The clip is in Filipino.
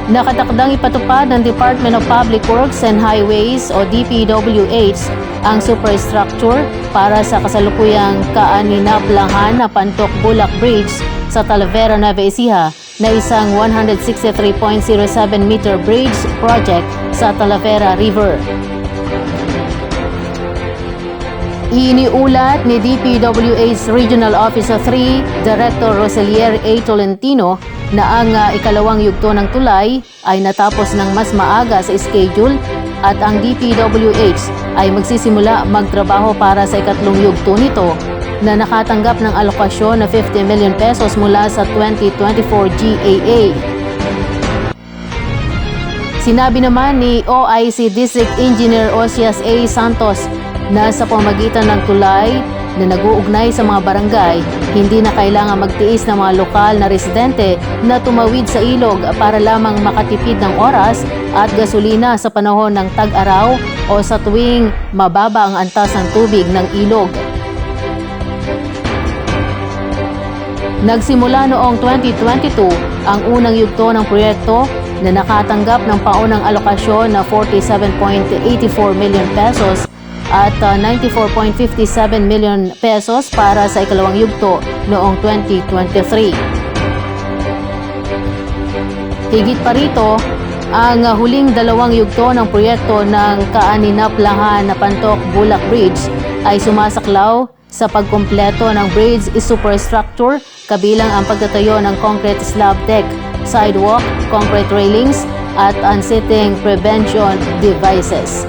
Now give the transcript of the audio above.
Nakatakdang ipatupad ng Department of Public Works and Highways o DPWH ang superstructure para sa kasalukuyang kaaninaplangan na Pantok Bulak Bridge sa Talavera, Nueva Ecija na isang 163.07 meter bridge project sa Talavera River. Iniulat ni DPWH Regional Officer 3, Director Roselier A. Tolentino na ang ikalawang yugto ng tulay ay natapos ng mas maaga sa schedule at ang DPWH ay magsisimula magtrabaho para sa ikatlong yugto nito na nakatanggap ng alokasyon na 50 million pesos mula sa 2024 GAA. Sinabi naman ni OIC District Engineer Osias A. Santos na sa pamamagitan ng tulay na nag-uugnay sa mga barangay, hindi na kailangan magtiis ng mga lokal na residente na tumawid sa ilog para lamang makatipid ng oras at gasolina sa panahon ng tag-araw o sa tuwing mababa ang antas ng tubig ng ilog. Nagsimula noong 2022 ang unang yugto ng proyekto na nakatanggap ng paunang alokasyon na 47.84 million pesos at 94.57 million pesos para sa ikalawang yugto noong 2023. Higit pa rito, ang huling dalawang yugto ng proyekto ng kaaninaplangan na Pantok Bulak Bridge ay sumasaklaw sa pagkumpleto ng bridge superstructure kabilang ang pagtatayo ng concrete slab deck, sidewalk, concrete railings at unseating prevention devices.